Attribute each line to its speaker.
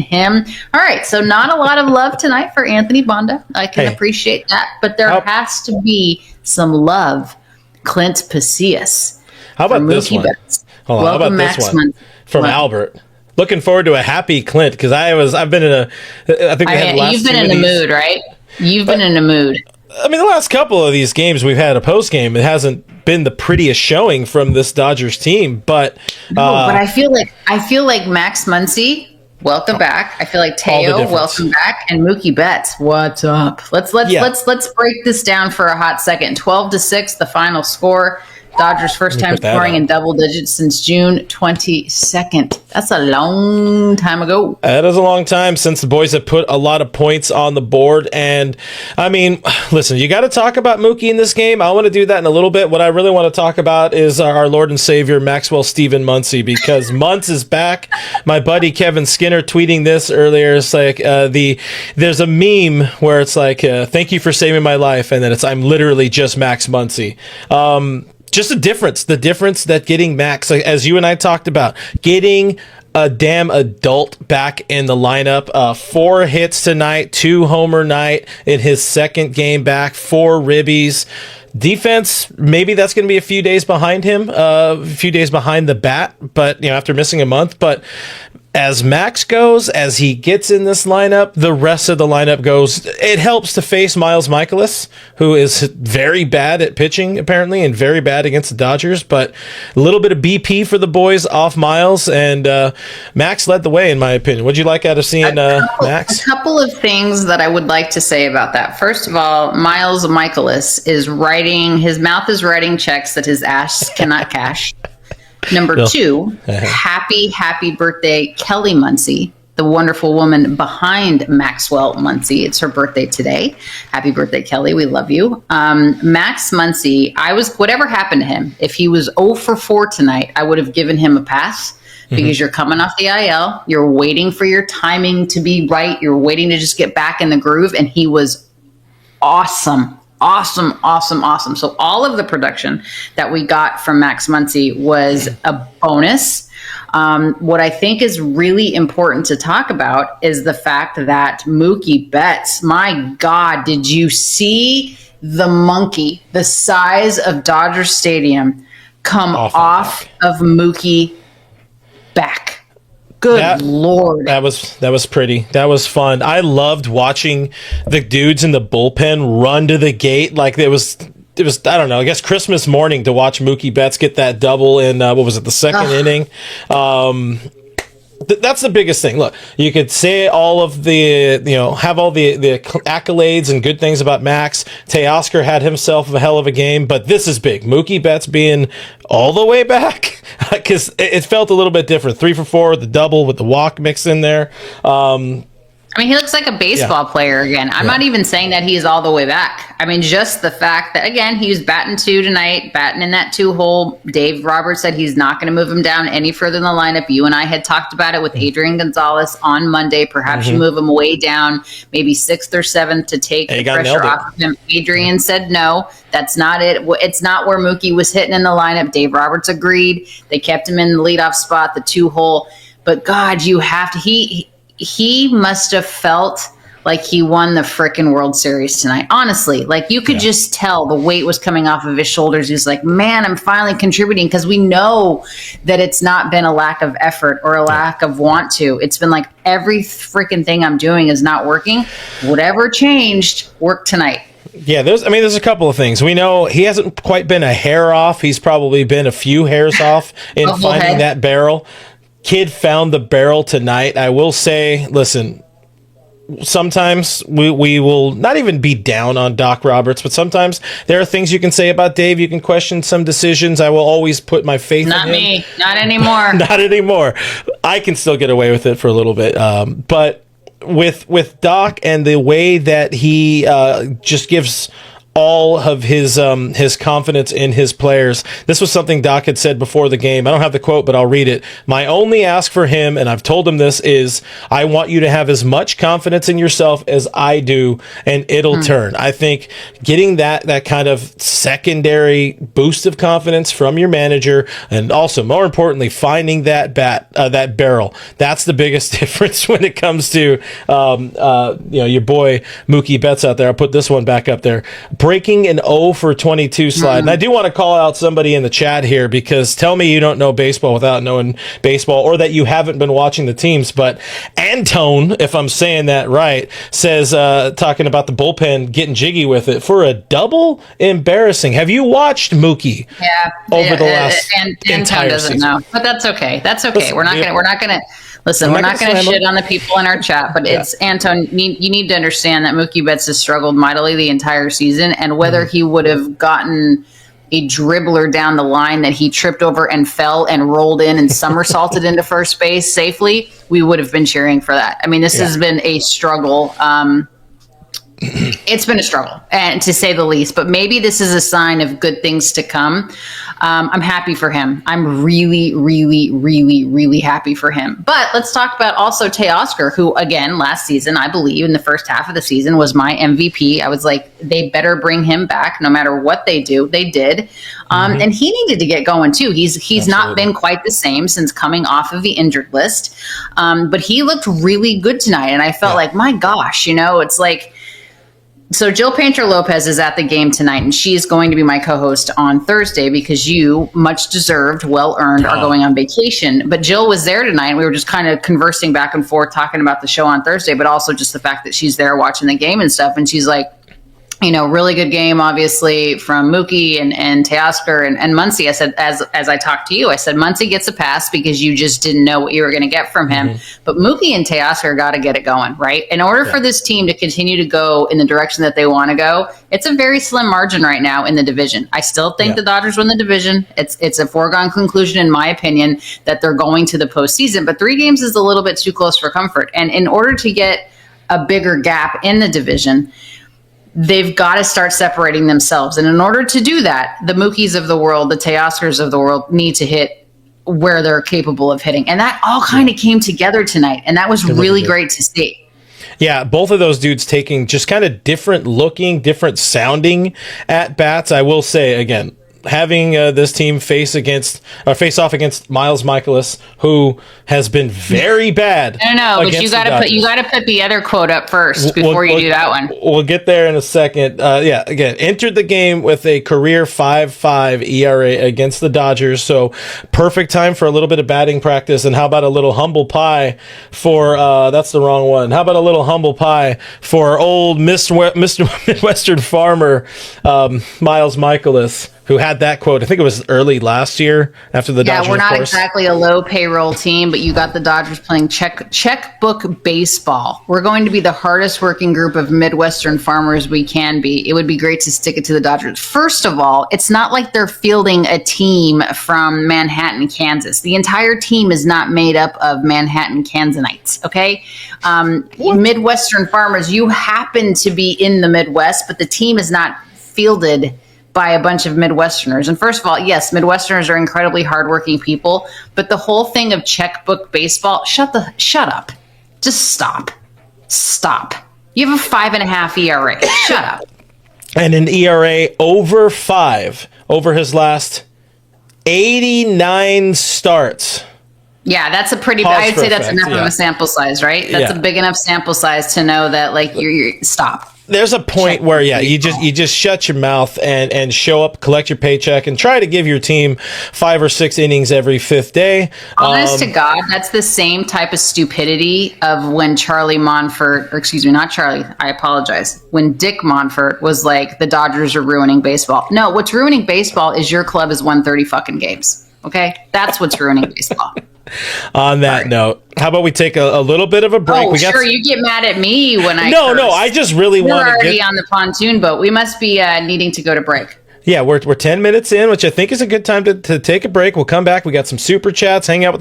Speaker 1: him. All right, so not a lot of love tonight for Anthony Bonda. I can appreciate that, but there has to be some love. Clint Pacias.
Speaker 2: How about this one? Hold on, how about this one from Albert? Looking forward to a happy Clint because I've been in a. I think we had last
Speaker 1: you've been in the mood, right? You've been in a mood.
Speaker 2: I mean, the last couple of these games we've had a post game. It hasn't been the prettiest showing from this Dodgers team, but
Speaker 1: but I feel like Max Muncy, welcome back. I feel like Teo, welcome back, and Mookie Betts, what's up? Let's break this down for a hot second. 12-6, the final score. Dodgers first time scoring in double digits since June 22nd. That's a long time ago.
Speaker 2: That is a long time since the boys have put a lot of points on the board. And, I mean, listen, you got to talk about Mookie in this game. I want to do that in a little bit. What I really want to talk about is our Lord and Savior, Maxwell Steven Muncy, because Muntz is back. My buddy Kevin Skinner tweeting this earlier. It's like there's a meme where it's like, thank you for saving my life. And then I'm literally just Max Muncy. Just the difference that getting Max, like, as you and I talked about, getting a damn adult back in the lineup, 4 hits tonight, 2 homer night in his second game back, 4 ribbies. Defense, maybe that's going to be a few days behind him, a few days behind the bat, but after missing a month. But as Max goes, as he gets in this lineup, the rest of the lineup goes. It helps to face Miles Mikolas, who is very bad at pitching, apparently, and very bad against the Dodgers. But a little bit of BP for the boys off Miles, and Max led the way, in my opinion. What'd you like out of seeing Max?
Speaker 1: A couple of things that I would like to say about that. First of all, Miles Mikolas is his mouth is writing checks that his ass cannot cash. Number 2, happy birthday, Kelly Muncy, the wonderful woman behind Maxwell Muncy. It's her birthday today. Happy birthday, Kelly. We love you. Max Muncy, whatever happened to him, if he was 0 for 4 tonight, I would have given him a pass because you're coming off the IL. You're waiting for your timing to be right. You're waiting to just get back in the groove. And he was awesome. Awesome. So all of the production that we got from Max Muncy was a bonus. What I think is really important to talk about is the fact that Mookie Betts, my God, did you see the monkey, the size of Dodger Stadium, come off of Mookie back? Good Lord.
Speaker 2: That was pretty. That was fun. I loved watching the dudes in the bullpen run to the gate like it was I don't know, I guess Christmas morning to watch Mookie Betts get that double in the second inning. That's the biggest thing. Look, you could say all of the, have all the accolades and good things about Max. Teoscar had himself a hell of a game, but this is big. Mookie Betts being all the way back, because it felt a little bit different. 3 for 4, the double with the walk mix in there.
Speaker 1: I mean, he looks like a baseball player again. I'm not even saying that he's all the way back. I mean, just the fact that, again, he was batting 2 tonight, batting in that 2 hole. Dave Roberts said he's not going to move him down any further in the lineup. You and I had talked about it with Adrian Gonzalez on Monday. Perhaps you move him way down, maybe 6th or 7th to take the pressure off of him. Adrian said no, that's not it. It's not where Mookie was hitting in the lineup. Dave Roberts agreed. They kept him in the leadoff spot, the 2 hole. But God, you have to. He must have felt like he won the frickin' World Series tonight. Honestly, like you could just tell the weight was coming off of his shoulders. He's like, man, I'm finally contributing, because we know that it's not been a lack of effort or a lack of want to. It's been like every frickin' thing I'm doing is not working. Whatever changed worked tonight.
Speaker 2: Yeah, there's a couple of things. We know he hasn't quite been a hair off. He's probably been a few hairs off in finding that barrel. Kid found the barrel tonight. I will say, listen, sometimes we will not even be down on Doc Roberts, but sometimes there are things you can say about Dave. You can question some decisions. I will always put my faith in him.
Speaker 1: Not me. Not anymore.
Speaker 2: Not anymore. I can still get away with it for a little bit. But with Doc and the way that he just gives all of his confidence in his players. This was something Doc had said before the game. I don't have the quote, but I'll read it. My only ask for him, and I've told him this, is I want you to have as much confidence in yourself as I do, and it'll turn. I think getting that kind of secondary boost of confidence from your manager, and also more importantly, finding that that barrel. That's the biggest difference when it comes to your boy Mookie Betts out there. I'll put this one back up there. Breaking an 0 for 22 slide. And I do want to call out somebody in the chat here, because tell me you don't know baseball without knowing baseball, or that you haven't been watching the teams. But Antone, if I'm saying that right, says, talking about the bullpen getting jiggy with it for a double. Embarrassing. Have you watched Mookie?
Speaker 1: Yeah,
Speaker 2: over the last entire
Speaker 1: doesn't
Speaker 2: season?
Speaker 1: know, but that's okay. That's okay.
Speaker 2: Listen,
Speaker 1: we're not gonna listen. We're not gonna shit on the people in our chat. But it's Anton. You need to understand that Mookie Betts has struggled mightily the entire season, and whether he would have gotten a dribbler down the line that he tripped over and fell and rolled in and somersaulted into first base safely, we would have been cheering for that. I mean, this has been a struggle. It's been a struggle, and to say the least, but maybe this is a sign of good things to come. I'm happy for him. I'm really, really, really, really happy for him. But let's talk about also Teoscar, who, again, last season, I believe in the first half of the season, was my MVP. I was like, they better bring him back no matter what they do. They did. And he needed to get going too. He's not been quite the same since coming off of the injured list. But he looked really good tonight. And I felt like, my gosh, it's like, so Jill Painter-Lopez is at the game tonight, and she is going to be my co-host on Thursday because you, much deserved, well-earned, are going on vacation. But Jill was there tonight, and we were just kind of conversing back and forth, talking about the show on Thursday, but also just the fact that she's there watching the game and stuff. And she's like, really good game, obviously, from Mookie and Teoscar and Muncy. I said, as I talked to you, I said, Muncy gets a pass because you just didn't know what you were going to get from him. But Mookie and Teoscar got to get it going, right? In order for this team to continue to go in the direction that they want to go, it's a very slim margin right now in the division. I still think the Dodgers win the division. It's a foregone conclusion, in my opinion, that they're going to the postseason. But 3 games is a little bit too close for comfort. And in order to get a bigger gap in the division, they've got to start separating themselves. And in order to do that, the Mookies of the world, the Teoscars of the world need to hit where they're capable of hitting. And that all kind of came together tonight. And that was really great to see.
Speaker 2: Yeah, both of those dudes taking just kind of different looking, different sounding at bats. I will say, again, having this team face off against Miles Mikolas, who has been very bad.
Speaker 1: No, but you got to put the other quote up first before you do that one.
Speaker 2: We'll get there in a second. Again, entered the game with a career 5.5 ERA against the Dodgers, so perfect time for a little bit of batting practice. And how about a little humble pie for that's the wrong one. How about a little humble pie for old Mr. Midwestern farmer Miles Mikolas, who had that quote. I think it was early last year after the Dodgers.
Speaker 1: Yeah, we're not exactly a low payroll team, but you got the Dodgers playing checkbook baseball. We're going to be the hardest working group of Midwestern farmers we can be. It would be great to stick it to the Dodgers. First of all, it's not like they're fielding a team from Manhattan, Kansas. The entire team is not made up of Manhattan Kansanites, okay? Midwestern farmers, you happen to be in the Midwest, but the team is not fielded by a bunch of Midwesterners. And first of all, yes, Midwesterners are incredibly hardworking people, but the whole thing of checkbook baseball, shut up. Just stop. You have a 5.5 ERA. Shut up.
Speaker 2: And an ERA over 5 over his last 89 starts.
Speaker 1: Yeah, that's a pretty. I'd say that's enough of a sample size, right? That's a big enough sample size to know that, like, you're stop.
Speaker 2: There's a point where you just shut your mouth and show up, collect your paycheck, and try to give your team 5 or 6 innings every 5th day.
Speaker 1: Honest to God, that's the same type of stupidity of when Charlie Monfort, or excuse me, not Charlie, I apologize, when Dick Monfort was like, the Dodgers are ruining baseball. No, what's ruining baseball is your club has won 30 fucking games. Okay, that's what's ruining baseball.
Speaker 2: On that note, how about we take a little bit of a break?
Speaker 1: Oh, you get mad at me when I
Speaker 2: No, I just really want to
Speaker 1: We're already on the pontoon boat. We must be needing to go to break.
Speaker 2: Yeah, we're 10 minutes in, which I think is a good time to take a break. We'll come back. We got some super chats. Hang out with